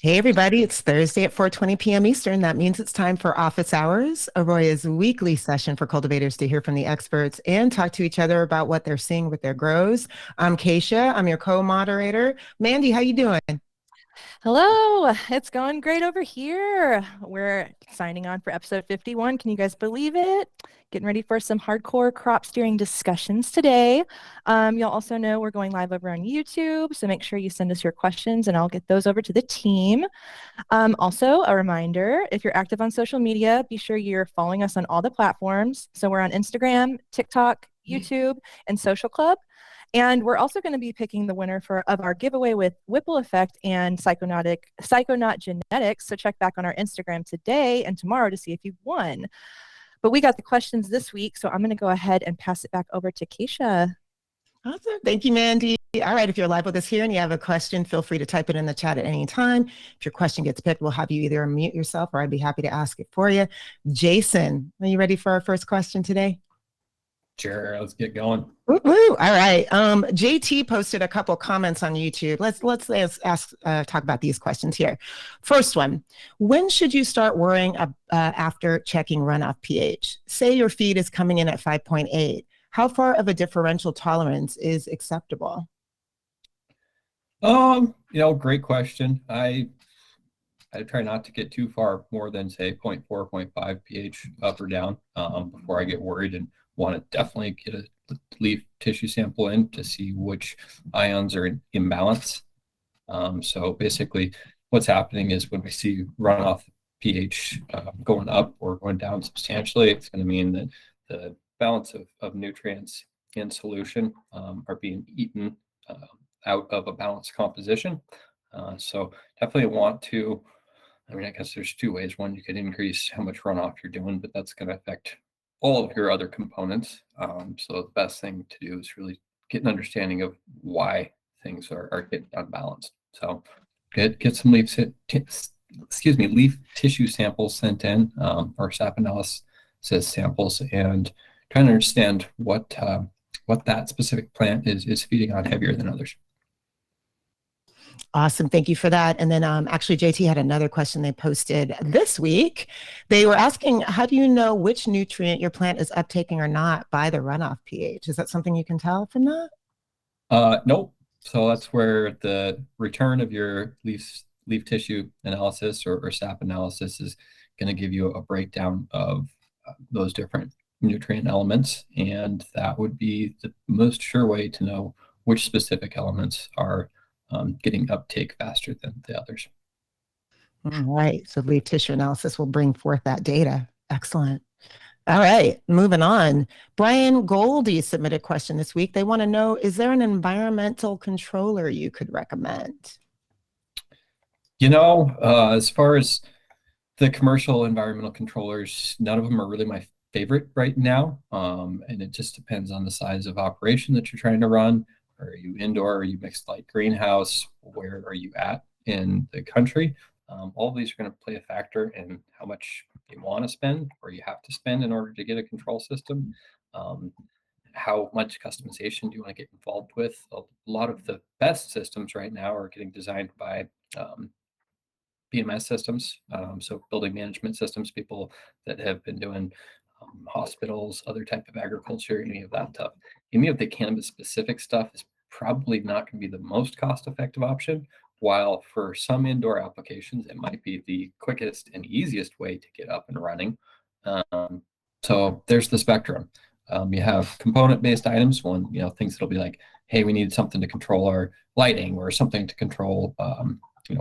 Hey everybody, it's Thursday at 4:20 p.m. Eastern. That means it's time for office hours, AROYA's weekly session for cultivators to hear from the experts and talk to each other about what they're seeing with their grows. I'm Kaisha, I'm your co-moderator. Mandy, how you doing? Hello, it's going great over here. We're signing on for episode 51. Can you guys believe it? Getting ready for some hardcore crop steering discussions today. You'll also know we're going live over on YouTube, so make sure you send us your questions and I'll get those over to the team. Also, a reminder, if you're active on social media, be sure you're following us on all the platforms. So we're on Instagram, TikTok, YouTube, and Social Club. And we're also going to be picking the winner of our giveaway with Whipple Effect and Psychonaut Genetics. So check back on our Instagram today and tomorrow to see if you've won. But we got the questions this week, so I'm going to go ahead and pass it back over to Keisha. Awesome. Thank you, Mandy. All right, if you're live with us here and you have a question, feel free to type it in the chat at any time. If your question gets picked, we'll have you either unmute yourself or I'd be happy to ask it for you. Jason, are you ready for our first question today? Sure, let's get going. Woo-woo. All right. JT posted a couple comments on YouTube. Let's talk about these questions here. First one: when should you start worrying after checking runoff pH? Say your feed is coming in at 5.8. How far of a differential tolerance is acceptable? Great question. I try not to get too far more than say 0.4, 0.5 pH up or down before I get worried, and want to definitely get a leaf tissue sample in to see which ions are in imbalance. So basically what's happening is when we see runoff pH going up or going down substantially, it's going to mean that the balance of nutrients in solution are being eaten out of a balanced composition. So definitely want to, I guess there's two ways. One, you could increase how much runoff you're doing, but that's going to affect all of your other components. So the best thing to do is really get an understanding of why things are getting unbalanced. So get some leaf tissue samples sent in, or sap analysis samples, and trying to understand what that specific plant is feeding on heavier than others. Awesome. Thank you for that. And then actually, JT had another question they posted this week. They were asking, how do you know which nutrient your plant is uptaking or not by the runoff pH? Is that something you can tell from that? Nope. So that's where the return of your leaf tissue analysis or sap analysis is going to give you a breakdown of those different nutrient elements. And that would be the most sure way to know which specific elements are getting uptake faster than the others. All right. So leaf tissue analysis will bring forth that data. Excellent. All right, moving on. Brian Goldie submitted a question this week. They want to know, is there an environmental controller you could recommend? As far as the commercial environmental controllers, none of them are really my favorite right now. And it just depends on the size of operation that you're trying to run. Are you indoor? Are you mixed light greenhouse? Where are you at in the country? All of these are going to play a factor in how much you want to spend or you have to spend in order to get a control system. How much customization do you want to get involved with? A lot of the best systems right now are getting designed by BMS systems, so building management systems, people that have been doing hospitals, other type of agriculture, any of that stuff. Any of the cannabis specific stuff is probably not going to be the most cost effective option, while for some indoor applications, it might be the quickest and easiest way to get up and running. So there's the spectrum. You have component-based items, things that'll be like, hey, we need something to control our lighting or something to control,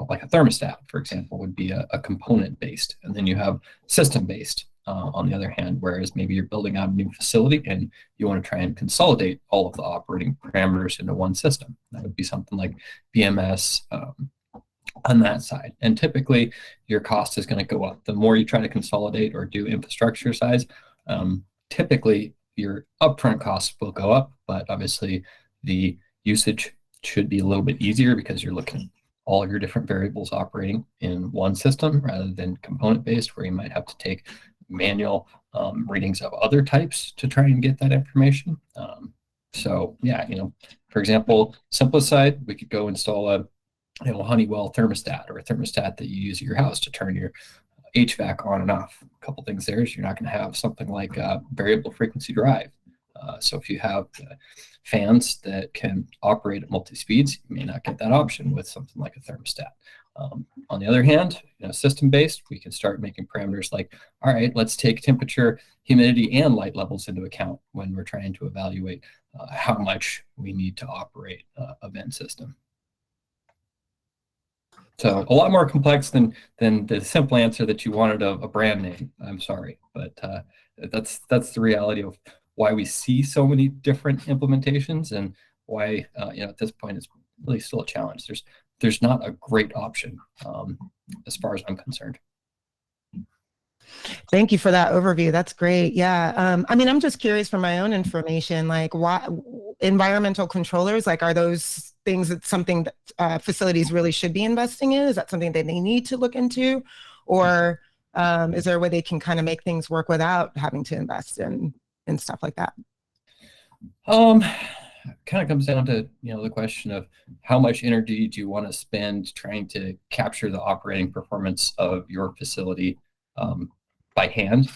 like a thermostat, for example, would be a component-based. And then you have system-based on the other hand, whereas maybe you're building out a new facility and you want to try and consolidate all of the operating parameters into one system. That would be something like BMS on that side. And typically your cost is going to go up. The more you try to consolidate or do infrastructure size, typically your upfront costs will go up, but obviously the usage should be a little bit easier because you're looking at all your different variables operating in one system rather than component-based, where you might have to take manual readings of other types to try and get that information. So yeah, for example, simplest side, we could go install a Honeywell thermostat, or a thermostat that you use at your house to turn your HVAC on and off. A couple things there is you're not going to have something like a variable frequency drive. So if you have fans that can operate at multi-speeds, you may not get that option with something like a thermostat. On the other hand, system-based, we can start making parameters like, all right, let's take temperature, humidity, and light levels into account when we're trying to evaluate how much we need to operate a vent system. So a lot more complex than the simple answer that you wanted a brand name. I'm sorry, but that's the reality of why we see so many different implementations, and why at this point it's really still a challenge. There's not a great option as far as I'm concerned. Thank you for that overview. That's great. Yeah. I mean, I'm just curious for my own information, like why environmental controllers, like are those things that something that facilities really should be investing in? Is that something that they need to look into? Or is there a way they can kind of make things work without having to invest in stuff like that? Kind of comes down to the question of how much energy do you want to spend trying to capture the operating performance of your facility by hand,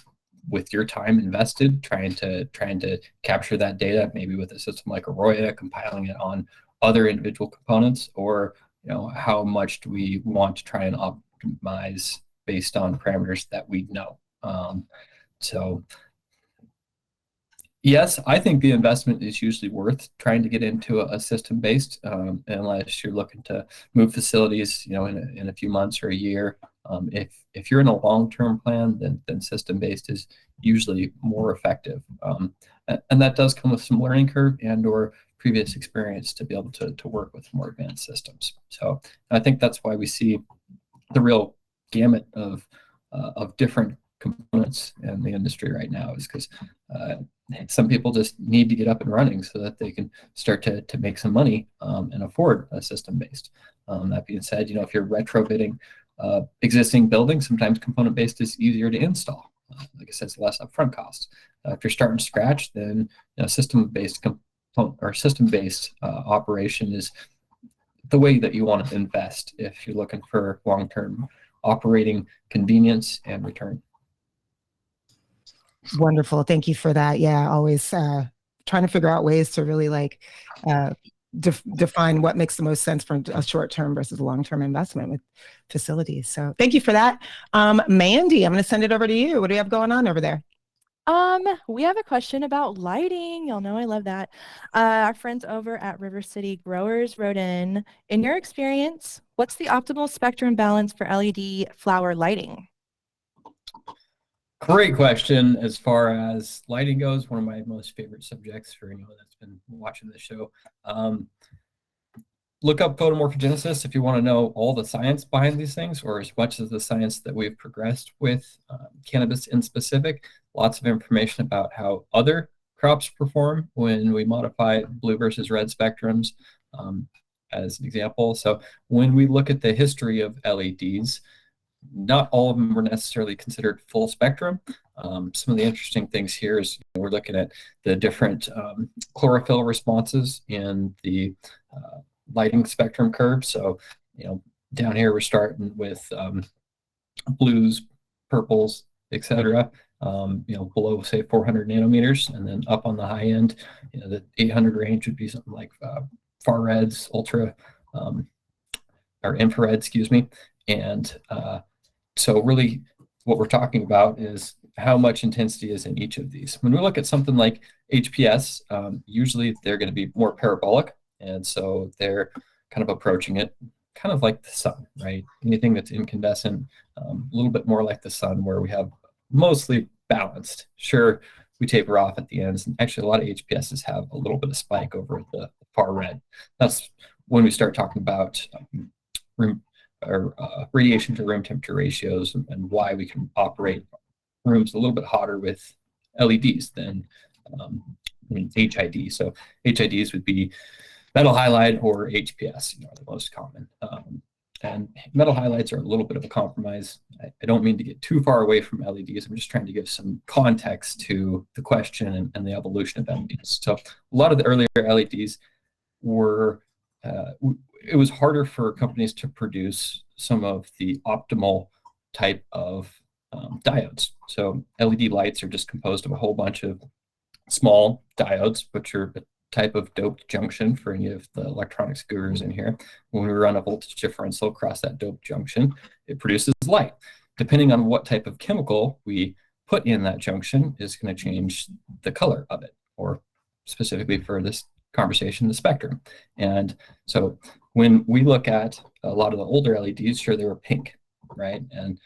with your time invested trying to capture that data, maybe with a system like AROYA, compiling it on other individual components, or how much do we want to try and optimize based on parameters that we know. So yes, I think the investment is usually worth trying to get into a system-based, unless you're looking to move facilities, in a few months or a year. If you're in a long-term plan, then system-based is usually more effective, and that does come with some learning curve and/or previous experience to be able to work with more advanced systems. So I think that's why we see the real gamut of different components in the industry right now, is because some people just need to get up and running so that they can start to make some money and afford a system-based. That being said, if you're retrofitting existing buildings, sometimes component-based is easier to install. Like I said, it's less upfront cost. If you're starting from scratch, then system-based component or system-based operation is the way that you want to invest if you're looking for long-term operating convenience and return. Wonderful. Thank you for that. Yeah, always trying to figure out ways to really define what makes the most sense from a short-term versus a long-term investment with facilities. So thank you for that. Mandy, I'm going to send it over to you. What do you have going on over there? We have a question about lighting. Y'all know I love that. Our friends over at River City Growers wrote in your experience, what's the optimal spectrum balance for LED flower lighting? Great question. As far as lighting goes, one of my most favorite subjects for anyone that's been watching the show. Look up photomorphogenesis if you want to know all the science behind these things, or as much as the science that we've progressed with cannabis in specific. Lots of information about how other crops perform when we modify blue versus red spectrums, as an example. So when we look at the history of LEDs, not all of them were necessarily considered full spectrum. Some of the interesting things here is we're looking at the different chlorophyll responses in the lighting spectrum curve. So, down here we're starting with blues, purples, etc. Below say 400 nanometers, and then up on the high end, the 800 range would be something like far reds, ultra or infrared, excuse me, and so really what we're talking about is how much intensity is in each of these. When we look at something like HPS, usually they're going to be more parabolic, and so they're kind of approaching it kind of like the sun, right? Anything that's incandescent, a little bit more like the sun, where we have mostly balanced. Sure, we taper off at the ends, and actually a lot of HPSs have a little bit of spike over at the far red. That's when we start talking about radiation to room temperature ratios, and why we can operate rooms a little bit hotter with LEDs than HID. So HIDs would be metal halide or HPS, are the most common. And metal halides are a little bit of a compromise. I don't mean to get too far away from LEDs. I'm just trying to give some context to the question and the evolution of LEDs. So a lot of the earlier LEDs were it was harder for companies to produce some of the optimal type of diodes. So LED lights are just composed of a whole bunch of small diodes, which are a type of doped junction for any of the electronics gurus in here. When we run a voltage differential across that doped junction, it produces light. Depending on what type of chemical we put in that junction is going to change the color of it, or specifically for this conversation, the spectrum. And so when we look at a lot of the older LEDs, sure, they were pink, right? And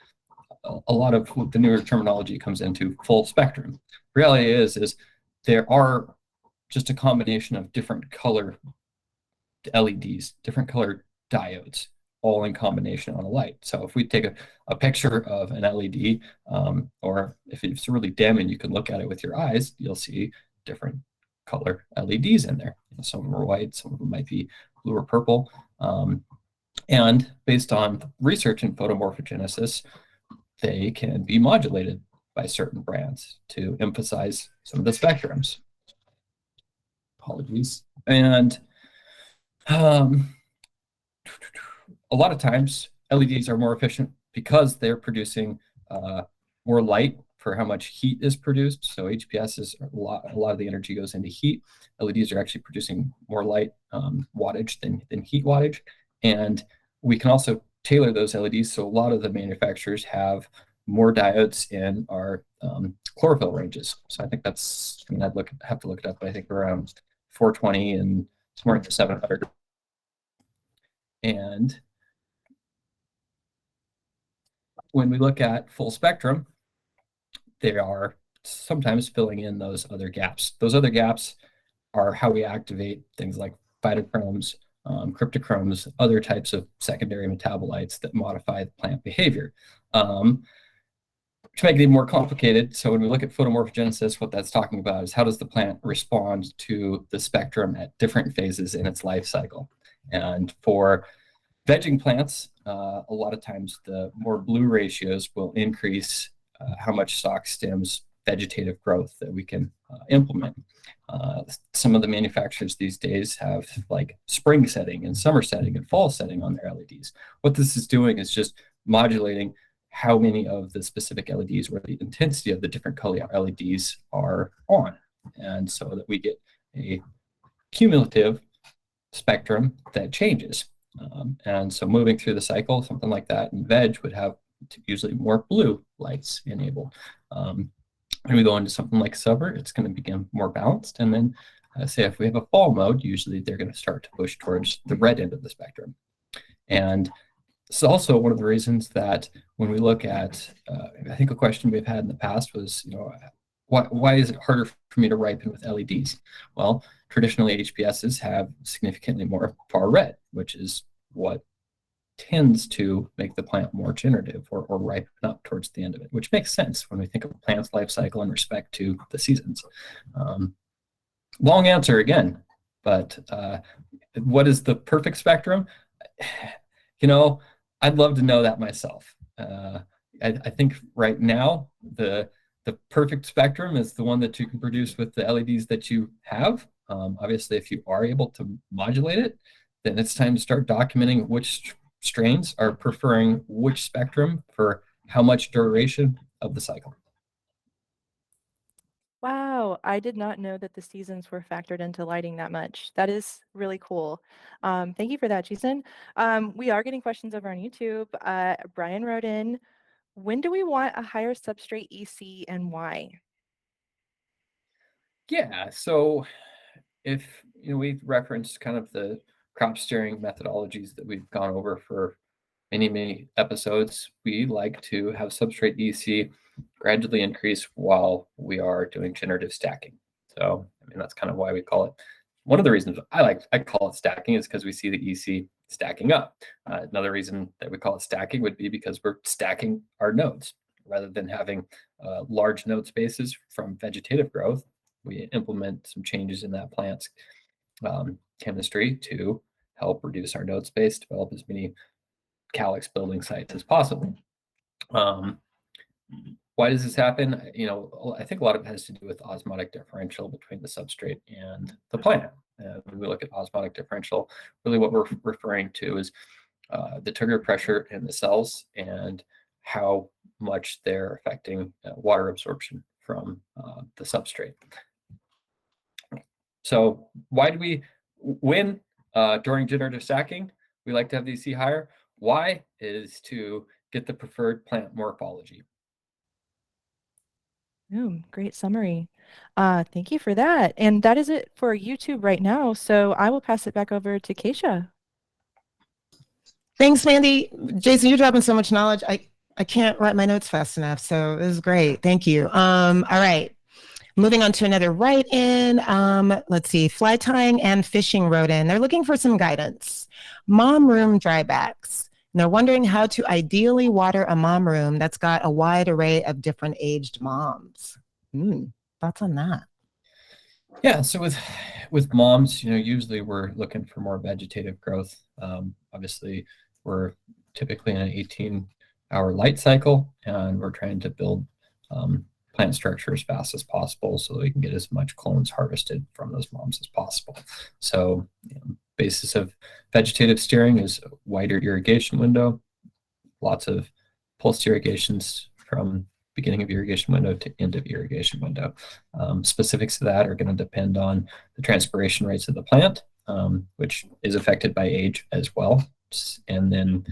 a lot of the newer terminology comes into full spectrum. Reality is there are just a combination of different color LEDs, different color diodes, all in combination on a light. So if we take a picture of an LED, or if it's really dim and you can look at it with your eyes, you'll see different color LEDs in there. Some of them are white, some of them might be blue or purple. And based on research in photomorphogenesis, they can be modulated by certain brands to emphasize some of the spectrums. Apologies. And a lot of times LEDs are more efficient because they're producing more light for how much heat is produced. So HPS is a lot of the energy goes into heat. LEDs are actually producing more light wattage than heat wattage. And we can also tailor those LEDs. So a lot of the manufacturers have more diodes in our chlorophyll ranges. So I think that's, I mean, I'd have to look it up, but I think around 420 and somewhere in the 700. And when we look at full spectrum, they are sometimes filling in those other gaps. Those other gaps are how we activate things like phytochromes, cryptochromes, other types of secondary metabolites that modify the plant behavior. To make it even more complicated, so when we look at photomorphogenesis, what that's talking about is how does the plant respond to the spectrum at different phases in its life cycle. And for vegging plants, a lot of times the more blue ratios will increase how much stalk stems vegetative growth that we can implement. Some of the manufacturers these days have like spring setting and summer setting and fall setting on their LEDs. What this is doing is just modulating how many of the specific LEDs or the intensity of the different color LEDs are on. And so that we get a cumulative spectrum that changes. And so moving through the cycle, something like that in veg would have usually more blue lights enabled. When we go into something like summer, it's going to become more balanced. And then say if we have a fall mode, usually they're going to start to push towards the red end of the spectrum. And it's also one of the reasons that when we look at, I think a question we've had in the past was, you know, why is it harder for me to ripen with LEDs? Well, traditionally HPSs have significantly more far red, which is what tends to make the plant more generative or ripen up towards the end of it, which makes sense when we think of a plant's life cycle in respect to the seasons. Long answer again, but what is the perfect spectrum? You know, I'd love to know that myself. I think right now the perfect spectrum is the one that you can produce with the LEDs that you have. Obviously, if you are able to modulate it, then it's time to start documenting which strains are preferring which spectrum for how much duration of the cycle. Wow, I did not know that the seasons were factored into lighting that much. That is really cool. Thank you for that, Jason. We are getting questions over on YouTube. Brian wrote in, when do we want a higher substrate EC and why? Yeah, so if we referenced kind of the crop steering methodologies that we've gone over for many episodes, we like to have substrate EC gradually increase while we are doing generative stacking. So I mean that's kind of why we call it. One of the reasons I call it stacking is because we see the EC stacking up. Another reason that we call it stacking would be because we're stacking our nodes rather than having large node spaces from vegetative growth. We implement some changes in that plant's chemistry to help reduce our node space, develop as many calyx building sites as possible. Why does this happen? I think a lot of it has to do with osmotic differential between the substrate and the plant. when we look at osmotic differential, really what we're referring to is the trigger pressure in the cells and how much they're affecting water absorption from the substrate. So why do we, when during generative stacking, we like to have these C higher? Why is to get the preferred plant morphology. Great summary. Thank you for that. And that is it for YouTube right now. So I will pass it back over to Kaisha. Thanks, Mandy. Jason, you're dropping so much knowledge. I can't write my notes fast enough. So this is great. Thank you. All right. Moving on to another write-in. Let's see. Fly tying and fishing wrote in. They're looking for some guidance. Mom room drybacks. And they're wondering how to ideally water a mom room that's got a wide array of different aged moms. Thoughts on that? Yeah, so with moms, usually we're looking for more vegetative growth. Obviously, we're typically in an 18-hour light cycle, and we're trying to build plant structure as fast as possible so that we can get as much clones harvested from those moms as possible. So basis of vegetative steering is wider irrigation window, lots of pulsed irrigations from beginning of irrigation window to end of irrigation window. Specifics to that are going to depend on the transpiration rates of the plant, which is affected by age as well. And then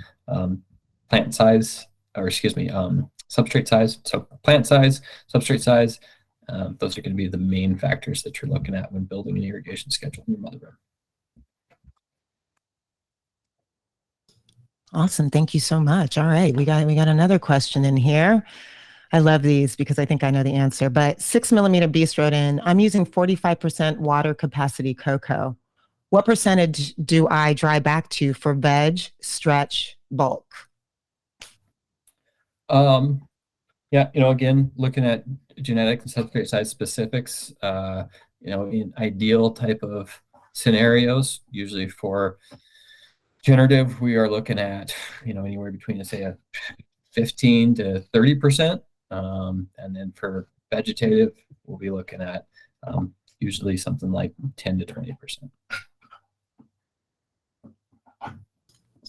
plant size, or excuse me, substrate size. So plant size, substrate size, those are going to be the main factors that you're looking at when building an irrigation schedule in your mother room. Awesome. Thank you so much. All right. We got another question in here. I love these because I think I know the answer, but 6mm Beast wrote in, I'm using 45% water capacity cocoa. What percentage do I dry back to for veg, stretch, bulk? Yeah, again, looking at genetic and substrate size specifics, in ideal type of scenarios, usually for generative, we are looking at, anywhere between, say, a 15 to 30%. And then for vegetative, we'll be looking at usually something like 10 to 20%.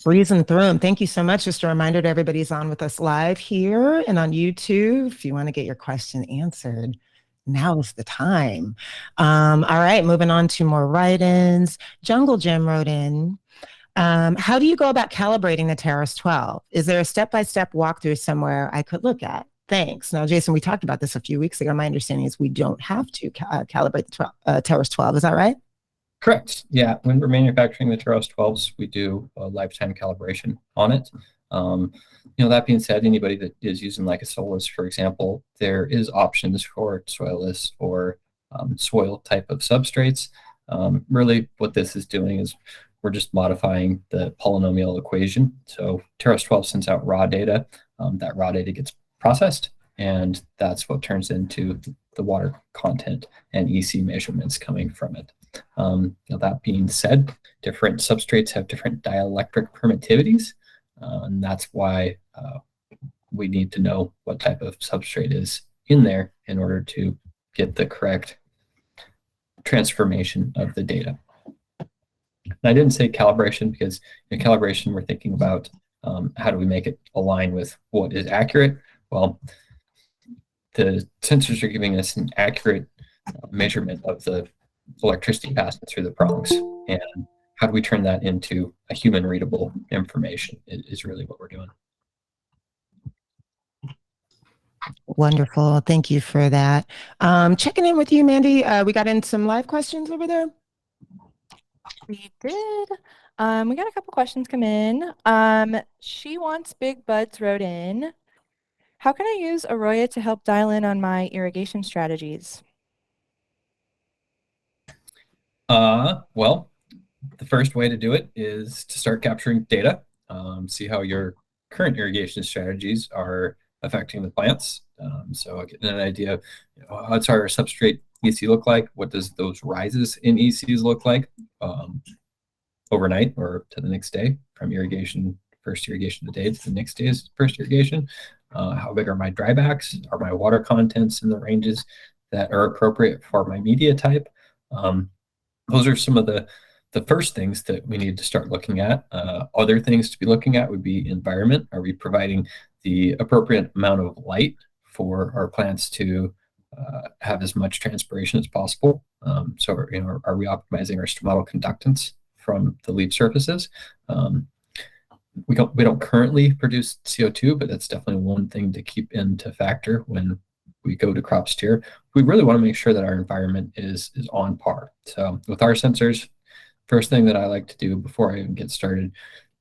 Breezing through them. Thank you so much. Just a reminder to everybody's on with us live here and on YouTube. If you want to get your question answered, now is the time. All right, moving on to more write-ins. Jungle Jim wrote in, how do you go about calibrating the TEROS 12? Is there a step-by-step walkthrough somewhere I could look at? Thanks. Now, Jason, we talked about this a few weeks ago. My understanding is we don't have to calibrate the TEROS 12. Is that right? Correct. Yeah. When we're manufacturing the TEROS 12s, we do a lifetime calibration on it. That being said, anybody that is using like a Solus, for example, there is options for soilless or soil type of substrates. Really, what this is doing is we're just modifying the polynomial equation. So TEROS 12 sends out raw data. That raw data gets processed, and that's what turns into the water content and EC measurements coming from it. That being said, different substrates have different dielectric permittivities, and that's why we need to know what type of substrate is in there in order to get the correct transformation of the data. And I didn't say calibration because in calibration we're thinking about how do we make it align with what is accurate. Well, the sensors are giving us an accurate measurement of the electricity passing through the prongs, and how do we turn that into a human readable information is really what we're doing. Wonderful. Thank you for that. Checking in with you, Mandy. We got in some live questions over there. We did. We got a couple questions come in. She wants Big Buds wrote in, how can I use AROYA to help dial in on my irrigation strategies? Well, the first way to do it is to start capturing data, see how your current irrigation strategies are affecting the plants. So getting an idea of what's our substrate EC look like, what does those rises in ECs look like overnight or to the next day, from irrigation, first irrigation today to the next day's first irrigation. How big are my drybacks? Are my water contents in the ranges that are appropriate for my media type? those are some of the first things that we need to start looking at. Other things to be looking at would be environment. Are we providing the appropriate amount of light for our plants to have as much transpiration as possible? So, are we optimizing our stomatal conductance from the leaf surfaces? We don't currently produce CO2, but that's definitely one thing to keep into factor when we go to crop steer. We really want to make sure that our environment is on par. So with our sensors, first thing that I like to do before I even get started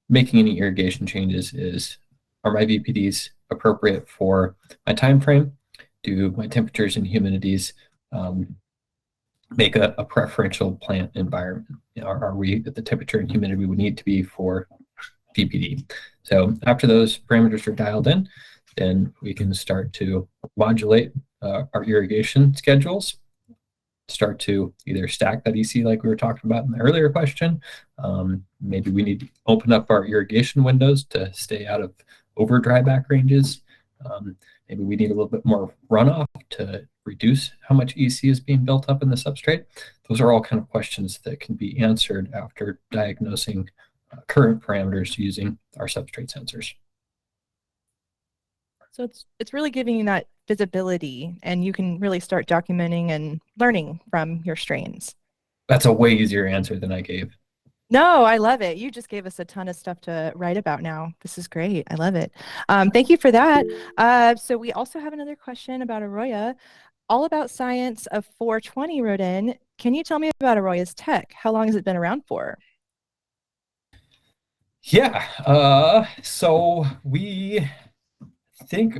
making any irrigation changes is, are my VPDs appropriate for my time frame? Do my temperatures and humidities make a preferential plant environment? Are we at the temperature and humidity we would need to be for VPD? So after those parameters are dialed in, then we can start to modulate our irrigation schedules, start to either stack that EC like we were talking about in the earlier question. Maybe we need to open up our irrigation windows to stay out of over dryback ranges. Maybe we need a little bit more runoff to reduce how much EC is being built up in the substrate. Those are all kind of questions that can be answered after diagnosing current parameters using our substrate sensors. So it's really giving you that visibility, and you can really start documenting and learning from your strains. That's a way easier answer than I gave. No, I love it. You just gave us a ton of stuff to write about now. This is great. I love it. Thank you for that. So we also have another question about AROYA. All About Science of 420 wrote in, can you tell me about AROYA's tech? How long has it been around for? Yeah, so we think,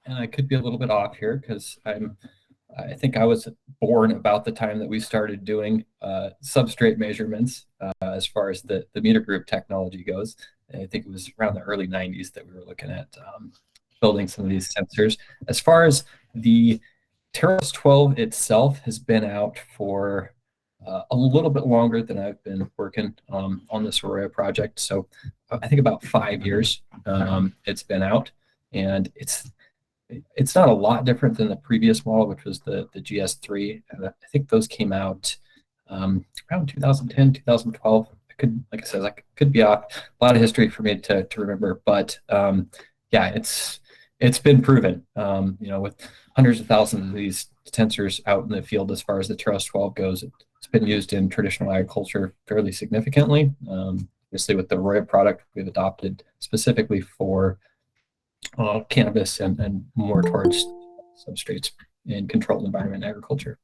and I could be a little bit off here because I think I was born about the time that we started doing substrate measurements as far as the meter group technology goes. And I think it was around the early 90s that we were looking at building some of these sensors. As far as the TEROS 12 itself has been out for a little bit longer than I've been working on this AROYA project. So I think about 5 years it's been out, and it's not a lot different than the previous model, which was the GS3. And I think those came out around 2010, 2012. Like I said, I could be off. A lot of history for me to remember, but yeah, it's been proven. With hundreds of thousands of these sensors out in the field, as far as the TEROS 12 goes, it's been used in traditional agriculture fairly significantly. Obviously, with the AROYA product, we've adopted specifically for cannabis and more towards substrates in controlled environment agriculture.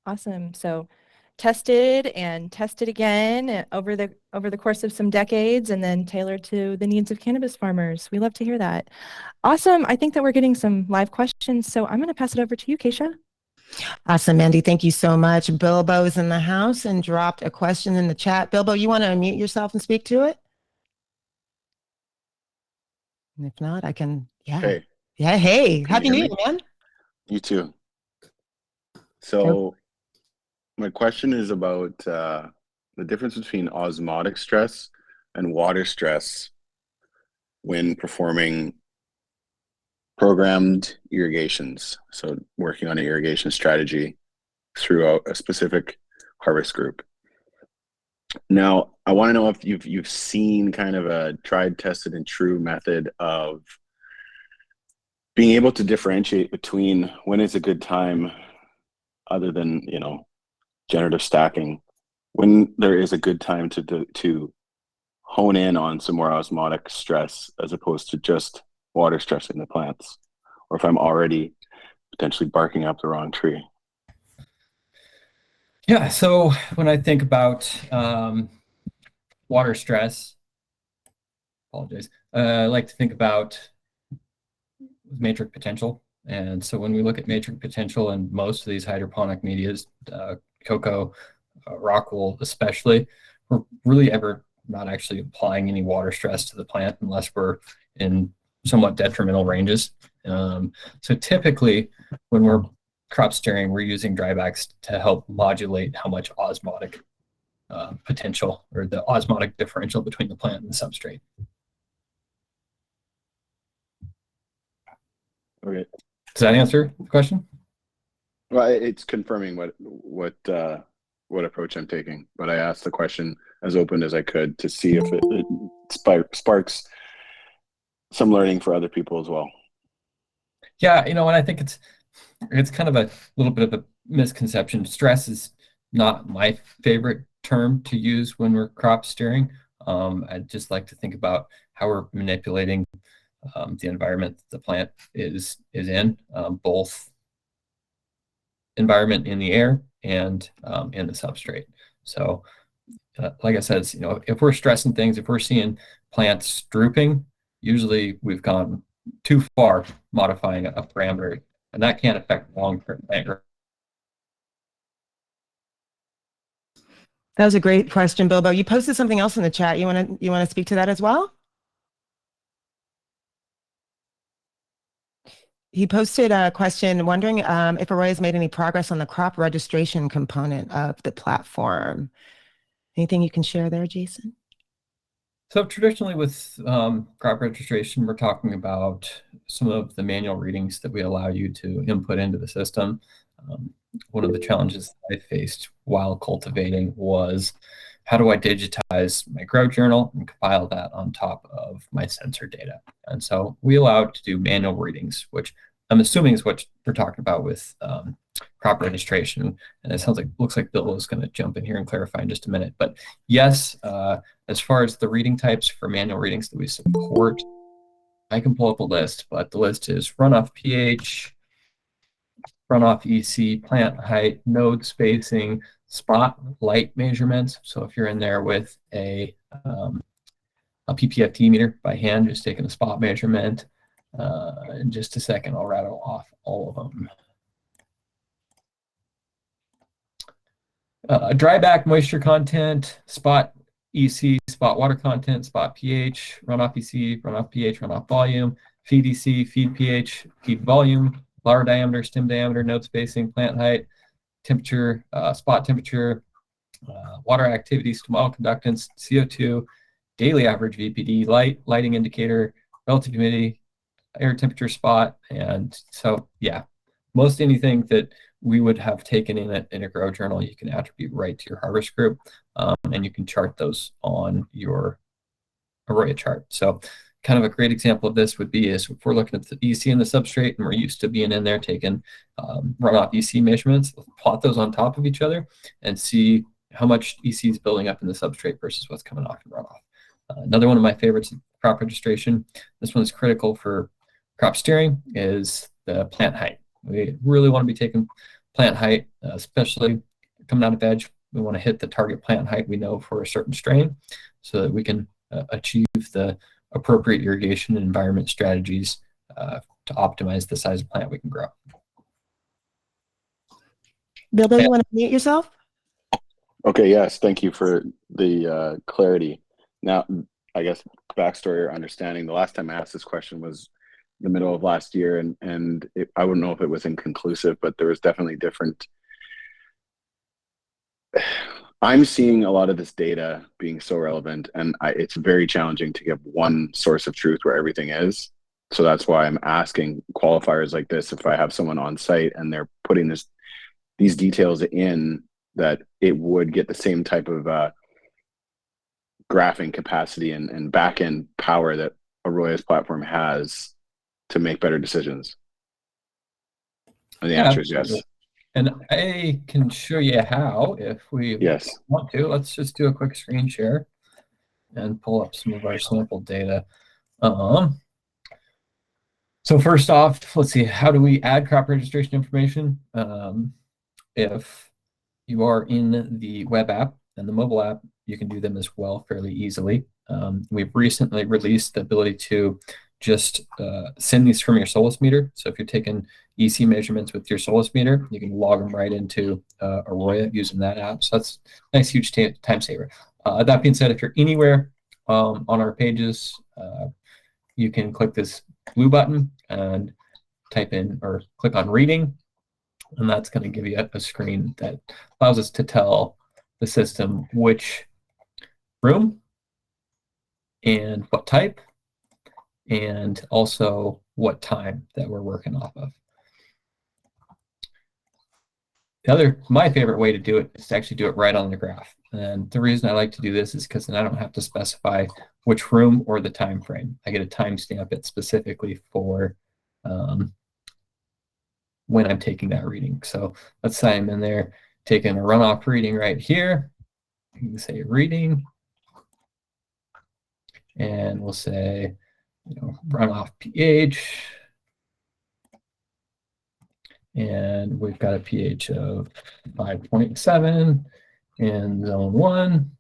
Awesome. So tested and tested again over the course of some decades, and then tailored to the needs of cannabis farmers. We love to hear that. Awesome. I think that we're getting some live questions, so I'm going to pass it over to you, Kaisha. Awesome, Mandy. Thank you so much. Bilbo's in the house and dropped a question in the chat. Bilbo, you want to unmute yourself and speak to it? And if not, I can. Yeah. Hey. Yeah. Hey. Happy New Year, man. You too. So my question is about the difference between osmotic stress and water stress when performing programmed irrigations. So working on an irrigation strategy through a specific harvest group. Now, I want to know if you've seen kind of a tried, tested, and true method of being able to differentiate between when is a good time, other than generative stacking, when there is a good time to hone in on some more osmotic stress as opposed to just water stressing the plants, or if I'm already potentially barking up the wrong tree. Yeah, so when I think about water stress, I like to think about matrix potential. And so when we look at matrix potential in most of these hydroponic medias, cocoa, rock wool especially, we're really ever not actually applying any water stress to the plant unless we're in somewhat detrimental ranges. So typically when we're crop steering, we're using drybacks to help modulate how much osmotic potential, or the osmotic differential between the plant and the substrate. Okay. Does that answer the question? Well, it's confirming what approach I'm taking, but I asked the question as open as I could to see if it sparks some learning for other people as well. Yeah, and I think it's kind of a little bit of a misconception. Stress is not my favorite term to use when we're crop steering. I'd just like to think about how we're manipulating the environment the plant is in, both environment in the air and in the substrate. So like I said, if we're stressing things, if we're seeing plants drooping, usually we've gone too far modifying a parameter, and that can affect long-term plant growth. That was a great question, Bilbo. You posted something else in the chat. You want to speak to that as well? He posted a question wondering if AROYA has made any progress on the crop registration component of the platform. Anything you can share there, Jason? So traditionally with crop registration, we're talking about some of the manual readings that we allow you to input into the system. One of the challenges I faced while cultivating was, how do I digitize my grow journal and compile that on top of my sensor data? And so we allowed to do manual readings, which I'm assuming is what we're talking about with crop registration. And it looks like Bill is going to jump in here and clarify in just a minute. But yes, as far as the reading types for manual readings that we support, I can pull up a list, but the list is runoff pH, runoff EC, plant height, node spacing, spot light measurements. So if you're in there with a PPFT meter by hand, just taking a spot measurement, in just a second, I'll rattle off all of them. Dryback moisture content, spot EC, spot water content, spot pH, runoff EC, runoff pH, runoff volume, feed EC, feed pH, feed volume, flower diameter, stem diameter, node spacing, plant height, temperature, spot temperature, water activity, stomatal conductance, CO2, daily average VPD, lighting indicator, relative humidity, air temperature, spot. And so, yeah, most anything that we would have taken in a grow journal, you can attribute right to your harvest group, and you can chart those on your AROYA chart. So kind of a great example of this would be if we're looking at the EC and the substrate, and we're used to being in there taking runoff EC measurements, let's plot those on top of each other and see how much EC is building up in the substrate versus what's coming off in runoff. Another one of my favorites in crop registration, this one is critical for crop steering, is the plant height. We really want to be taking plant height, especially coming out of veg. We want to hit the target plant height we know for a certain strain so that we can achieve the appropriate irrigation and environment strategies to optimize the size of plant we can grow. Bilbo, you want to mute yourself? Okay, yes, thank you for the clarity. Now, I guess backstory or understanding, the last time I asked this question was the middle of last year, and I wouldn't know if it was inconclusive, but there was definitely different. I'm seeing a lot of this data being so relevant, and it's very challenging to give one source of truth where everything is. So that's why I'm asking qualifiers like this, if I have someone on site and they're putting these details in, that it would get the same type of graphing capacity and back-end power that AROYA's platform has to make better decisions. And the answer is yes. And I can show you how if we want to. Let's just do a quick screen share and pull up some of our sample data. So first off, let's see, how do we add crop registration information? If you are in the web app and the mobile app, you can do them as well fairly easily. We've recently released the ability to just send these from your Solus meter. So if you're taking EC measurements with your Solus meter, you can log them right into AROYA using that app. So that's a nice, huge time saver. That being said, if you're anywhere on our pages, you can click this blue button and type in or click on reading, and that's going to give you a screen that allows us to tell the system which room and what type, and also what time that we're working off of. My favorite way to do it is to actually do it right on the graph. And the reason I like to do this is because then I don't have to specify which room or the time frame. I get a timestamp it specifically for when I'm taking that reading. So let's say I'm in there taking a runoff reading right here. You can say reading, and we'll say, runoff pH, and we've got a pH of 5.7 in zone 1,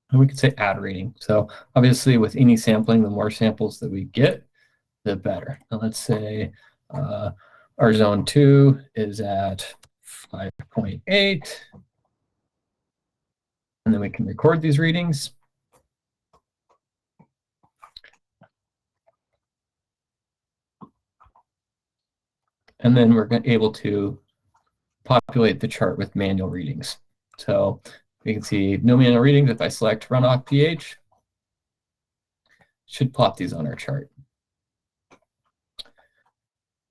and we could say add reading. So obviously with any sampling, the more samples that we get, the better. Now let's say our zone 2 is at 5.8, and then we can record these readings. And then we're able to populate the chart with manual readings. So you can see no manual readings. If I select runoff pH, should plot these on our chart.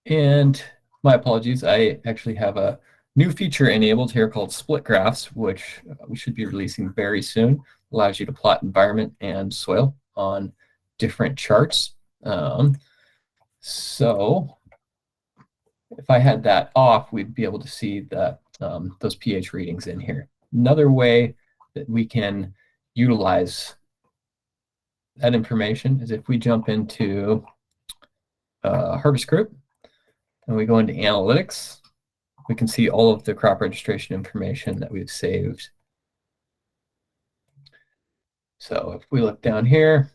And my apologies, I actually have a new feature enabled here called split graphs, which we should be releasing very soon. Allows you to plot environment and soil on different charts. So if I had that off, we'd be able to see that those pH readings in here. Another way that we can utilize that information is if we jump into Harvest Group and we go into Analytics, we can see all of the crop registration information that we've saved. So if we look down here,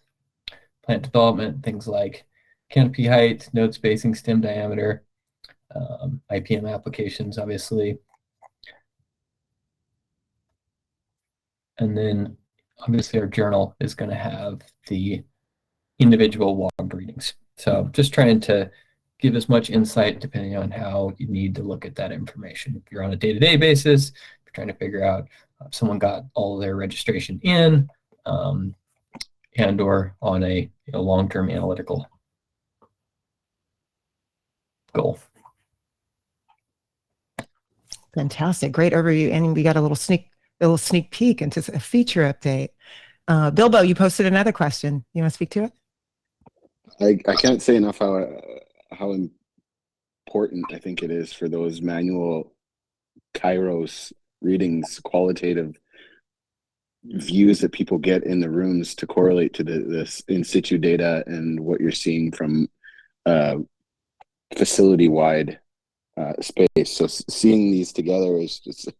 plant development, things like canopy height, node spacing, stem diameter, IPM applications, obviously. And then obviously our journal is going to have the individual log readings. So just trying to give as much insight depending on how you need to look at that information. If you're on a day-to-day basis, if you're trying to figure out if someone got all of their registration in, and or on a long-term analytical goal. Fantastic, great overview, and we got a little sneak peek into a feature update. Bilbo, you posted another question. You want to speak to it? I can't say enough how important I think it is for those manual Kairos readings, qualitative views that people get in the rooms to correlate to this in situ data and what you're seeing from facility-wide space. So seeing these together is just,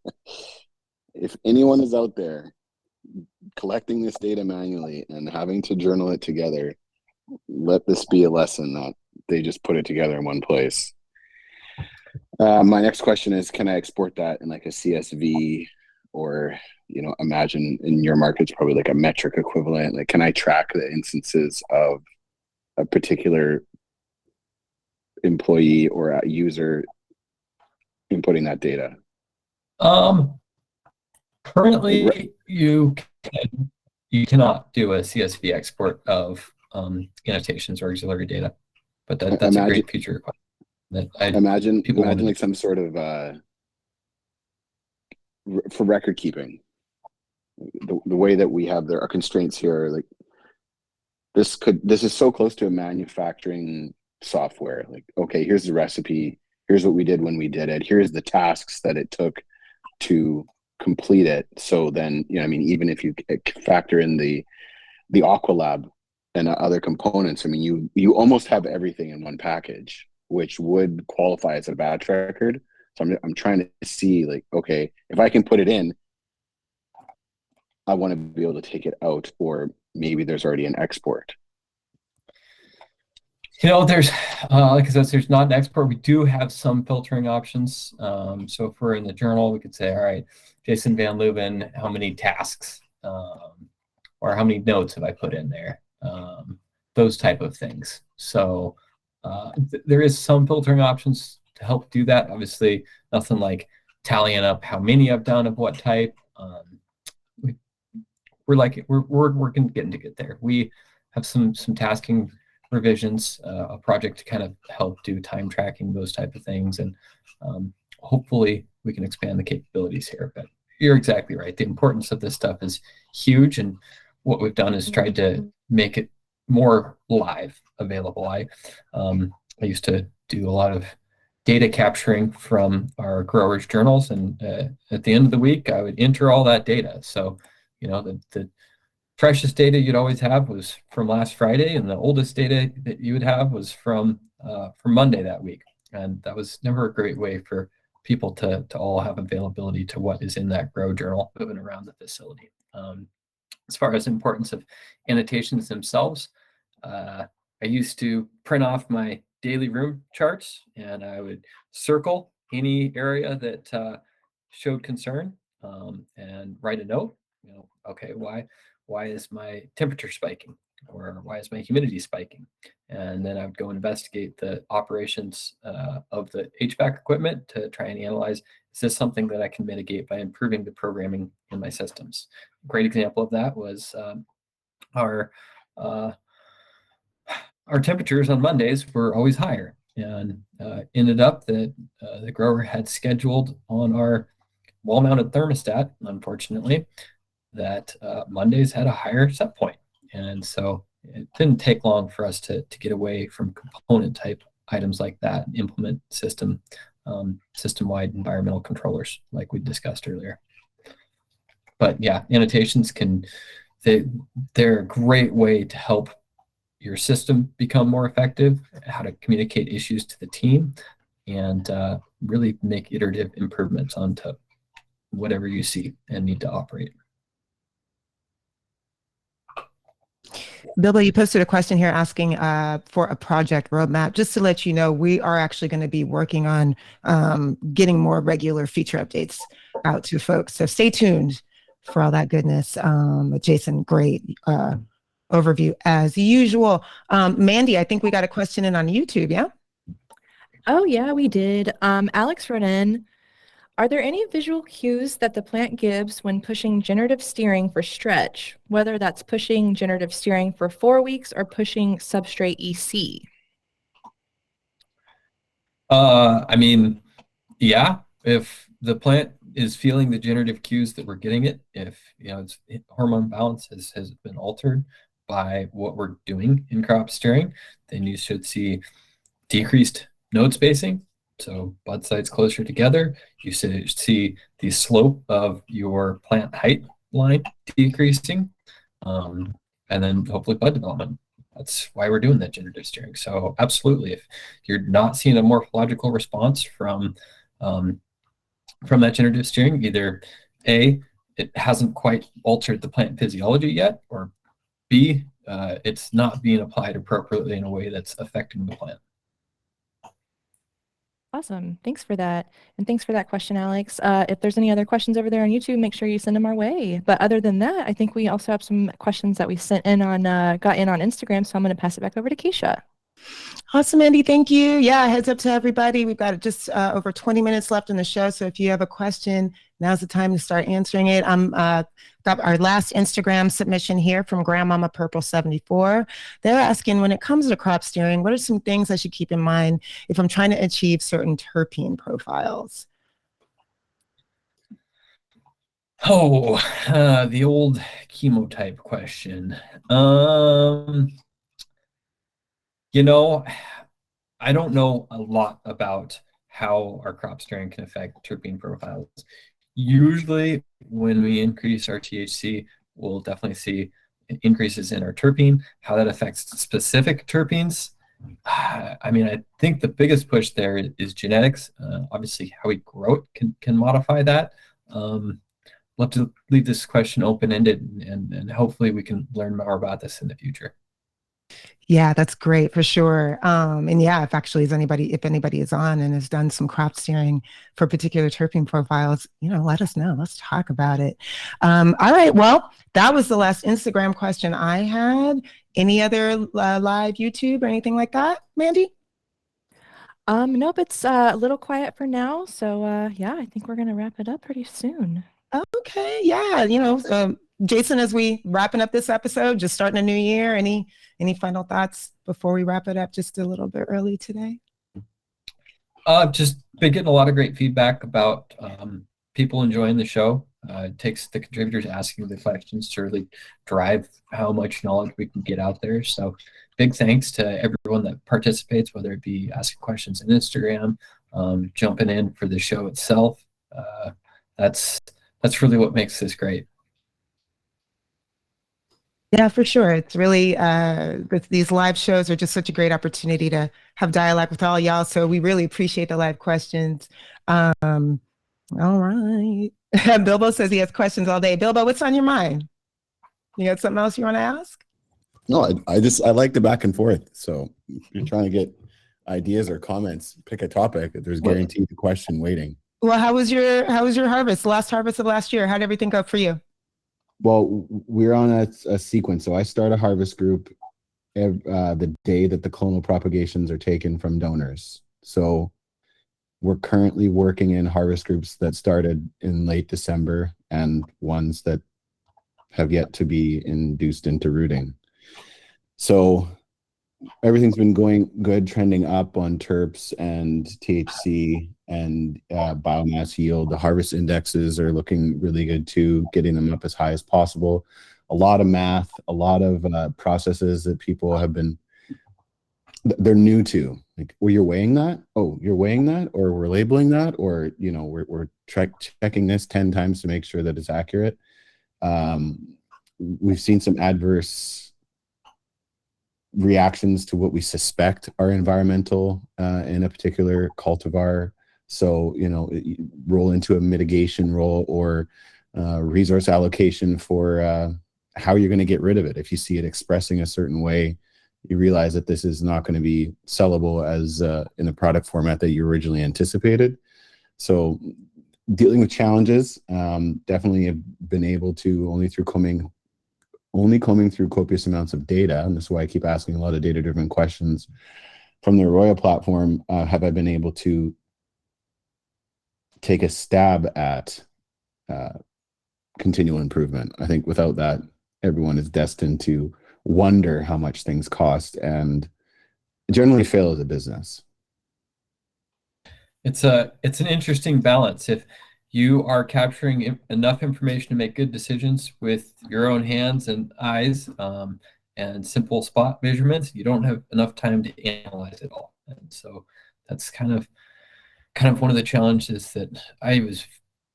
if anyone is out there collecting this data manually and having to journal it together, let this be a lesson that they just put it together in one place. My next question is, can I export that in like a CSV, or imagine in your market it's probably like a metric equivalent? Like, can I track the instances of a particular employee or a user inputting that data? Currently, you cannot do a CSV export of annotations or auxiliary data, but that's a great feature. That imagine like some sort of for record keeping, the way that we have our constraints here, like this is so close to a manufacturing software. Like, okay, here's the recipe, here's what we did when we did it, here's the tasks that it took to complete it. So then, even if you factor in the Aqua Lab and other components, you almost have everything in one package, which would qualify as a batch record. So I'm trying to see, like, okay, if I can put it in, I want to be able to take it out, or maybe there's already an export. There's, like I said, there's not an export. We do have some filtering options. So if we're in the journal, we could say, all right, Jason Van Leuven, how many tasks or how many notes have I put in there? Those type of things. So there is some filtering options to help do that. Obviously, nothing like tallying up how many I've done of what type. We're working getting to get there. We have some tasking revisions, a project to kind of help do time tracking, those type of things, and hopefully we can expand the capabilities here. But you're exactly right. The importance of this stuff is huge, and what we've done is tried to make it more live available. I used to do a lot of data capturing from our growers' journals, and at the end of the week, I would enter all that data. So, the freshest data you'd always have was from last Friday, and the oldest data that you would have was from Monday that week. And that was never a great way for people to all have availability to what is in that grow journal moving around the facility. As far as importance of annotations themselves, I used to print off my daily room charts, and I would circle any area that showed concern, and write a note. Okay, why is my temperature spiking, or why is my humidity spiking? And then I would go investigate the operations of the HVAC equipment to try and analyze, is this something that I can mitigate by improving the programming in my systems? A great example of that was our temperatures on Mondays were always higher, and ended up that the grower had scheduled on our wall-mounted thermostat, unfortunately, that Mondays had a higher set point. And so it didn't take long for us to get away from component type items like that and implement system-wide environmental controllers like we discussed earlier. But yeah, annotations they're a great way to help your system become more effective, how to communicate issues to the team, and really make iterative improvements onto whatever you see and need to operate. Bilbo, you posted a question here asking for a project roadmap. Just to let you know, we are actually going to be working on getting more regular feature updates out to folks. So stay tuned for all that goodness. Jason, great overview as usual. Mandy, I think we got a question in on YouTube, yeah? Oh, yeah, we did. Alex wrote in, are there any visual cues that the plant gives when pushing generative steering for stretch, whether that's pushing generative steering for 4 weeks or pushing substrate EC? Yeah, if the plant is feeling the generative cues that we're getting it, if its hormone balance has been altered by what we're doing in crop steering, then you should see decreased node spacing. So bud sites closer together, you see the slope of your plant height line decreasing, and then hopefully bud development. That's why we're doing that generative steering. So absolutely, if you're not seeing a morphological response from that generative steering, either A, it hasn't quite altered the plant physiology yet, or B, it's not being applied appropriately in a way that's affecting the plant. Awesome. Thanks for that. And thanks for that question, Alex. If there's any other questions over there on YouTube, make sure you send them our way. But other than that, I think we also have some questions that we got in on Instagram. So I'm going to pass it back over to Kaisha. Awesome, Andy. Thank you. Yeah, heads up to everybody. We've got just over 20 minutes left in the show. So if you have a question, now's the time to start answering it. Got our last Instagram submission here from Grandmama Purple 74. They're asking, when it comes to crop steering, what are some things I should keep in mind if I'm trying to achieve certain terpene profiles? Oh, the old chemotype question. I don't know a lot about how our crop steering can affect terpene profiles. Usually when we increase our THC, we'll definitely see increases in our terpene. How that affects specific terpenes, I think the biggest push there is genetics. Obviously, how we grow it can modify that. Love to leave this question open-ended, and hopefully we can learn more about this in the future. Yeah, that's great for sure. And yeah, if anybody is on and has done some crop steering for particular terpene profiles, let us know. Let's talk about it. All right. Well, that was the last Instagram question I had. Any other live YouTube or anything like that, Mandy? Nope, it's a little quiet for now. So yeah, I think we're going to wrap it up pretty soon. Okay. Yeah. Jason, as we wrapping up this episode, just starting a new year, any final thoughts before we wrap it up just a little bit early today? Just been getting a lot of great feedback about people enjoying the show. It takes the contributors asking the questions to really drive how much knowledge we can get out there. So big thanks to everyone that participates, whether it be asking questions on Instagram, jumping in for the show itself. That's really what makes this great. Yeah, for sure. It's really, these live shows are just such a great opportunity to have dialogue with all y'all. So we really appreciate the live questions. All right. Bilbo says he has questions all day. Bilbo, what's on your mind? You got something else you want to ask? No, I like the back and forth. So if you're trying to get ideas or comments, pick a topic. There's guaranteed a question waiting. Well, how was your harvest? The last harvest of last year? How did everything go for you? Well, we're on a sequence. So I start a harvest group the day that the clonal propagations are taken from donors. So we're currently working in harvest groups that started in late December and ones that have yet to be induced into rooting. So everything's been going good, trending up on terps and THC and biomass yield. The harvest indexes are looking really good too, getting them up as high as possible. A lot of math, a lot of processes that people have been, they're new to. Like, well, you're weighing that? Oh, you're weighing that? Or we're labeling that? Or, you know, we're checking this 10 times to make sure that it's accurate. We've seen some adverse reactions to what we suspect are environmental in a particular cultivar. So, you know, roll into a mitigation role or resource allocation for how you're going to get rid of it. If you see it expressing a certain way, you realize that this is not going to be sellable as in the product format that you originally anticipated. So dealing with challenges, definitely have been able to only combing through copious amounts of data, and this is why I keep asking a lot of data-driven questions from the AROYA platform, have I been able to take a stab at continual improvement. I think without that, everyone is destined to wonder how much things cost and generally fail as a business. It's an interesting balance. If you are capturing enough information to make good decisions with your own hands and eyes and simple spot measurements, you don't have enough time to analyze it all. And so that's kind of one of the challenges that I was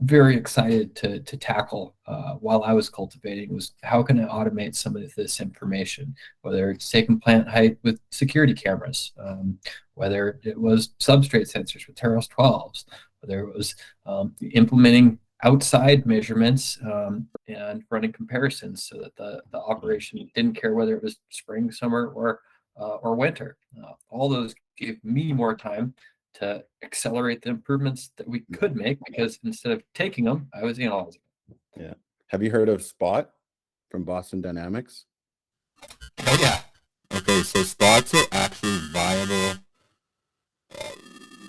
very excited to tackle while I was cultivating, was how can I automate some of this information, whether it's taking plant height with security cameras, whether it was substrate sensors with TEROS 12s, whether it was implementing outside measurements and running comparisons so that the operation didn't care whether it was spring, summer, or winter. All those gave me more time to accelerate the improvements that we could make, because instead of taking them, I was analyzing them. Yeah. Have you heard of Spot from Boston Dynamics? Oh yeah. Okay, so Spot's are actually viable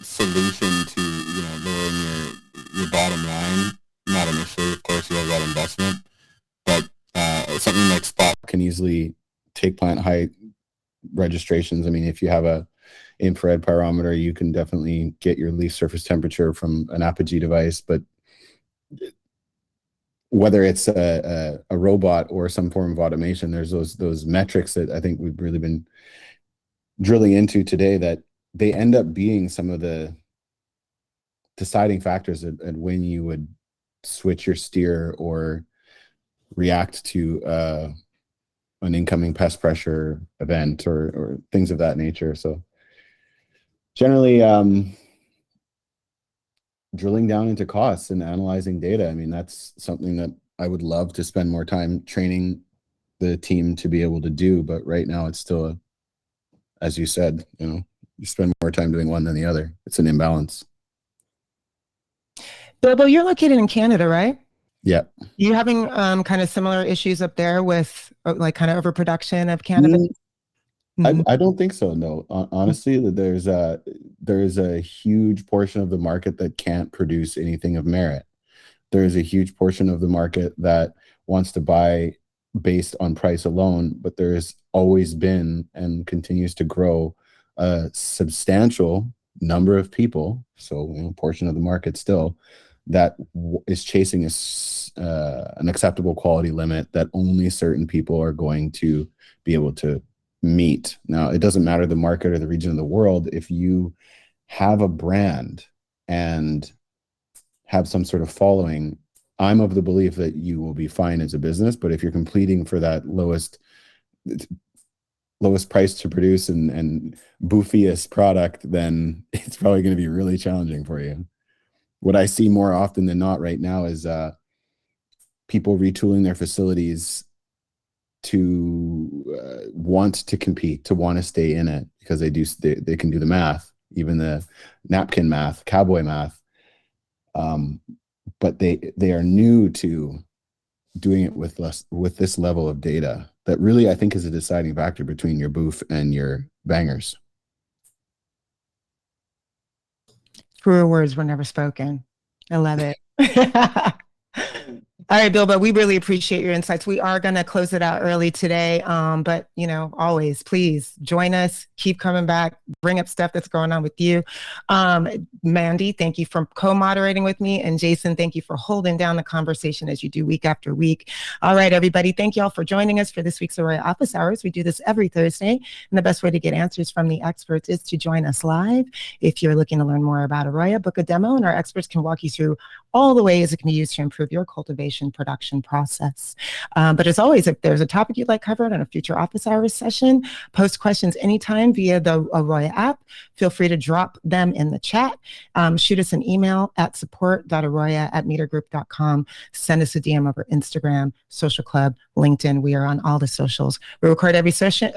solution to, you know, lowering your bottom line. Not initially, of course, you have that investment, but something like Spot can easily take plant height registrations. I mean, if you have a infrared pyrometer, you can definitely get your leaf surface temperature from an Apogee device, but whether it's a robot or some form of automation, there's those metrics that I think we've really been drilling into today, that they end up being some of the deciding factors at when you would switch your steer or react to an incoming pest pressure event or things of that nature. So generally, drilling down into costs and analyzing data. I mean, that's something that I would love to spend more time training the team to be able to do. But right now it's still, as you said, you know, you spend more time doing one than the other. It's an imbalance. Bilbo, you're located in Canada, right? Yeah. You having kind of similar issues up there with like kind of overproduction of cannabis? I don't think so. No, honestly, there's a huge portion of the market that can't produce anything of merit. There's a huge portion of the market that wants to buy based on price alone, but there's always been and continues to grow a substantial number of people, so a portion of the market still, that is chasing an acceptable quality limit that only certain people are going to be able to meet. Now, it doesn't matter the market or the region of the world. If you have a brand and have some sort of following, I'm of the belief that you will be fine as a business. But if you're competing for that lowest price to produce and boofiest product, then it's probably going to be really challenging for you. What I see more often than not right now is people retooling their facilities to want to compete, to want to stay in it, because they can do the math, even the napkin math, cowboy math. But they are new to doing it with this level of data that really, I think, is a deciding factor between your boof and your bangers. Truer words were never spoken. I love it. All right, Bilbo, we really appreciate your insights. We are going to close it out early today, but always please join us, keep coming back, bring up stuff that's going on with you. Mandy, thank you for co-moderating with me, and Jason, thank you for holding down the conversation as you do week after week. All right, everybody, thank you all for joining us for this week's AROYA Office Hours. We do this every Thursday, and the best way to get answers from the experts is to join us live. If you're looking to learn more about AROYA, book a demo, and our experts can walk you through all the ways it can be used to improve your cultivation production process. But as always, if there's a topic you'd like covered on a future office hours session, post questions anytime via the AROYA app. Feel free to drop them in the chat. Shoot us an email at support.aroya@metergroup.com. Send us a DM over Instagram, Social Club, LinkedIn. We are on all the socials. We record every session.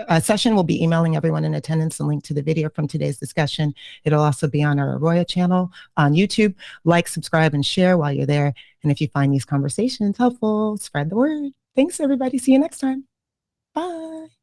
We'll be emailing everyone in attendance a link to the video from today's discussion. It'll also be on our AROYA channel on YouTube. Like, subscribe, and share while you're there. And if you find these conversations helpful, spread the word. Thanks, everybody. See you next time. Bye.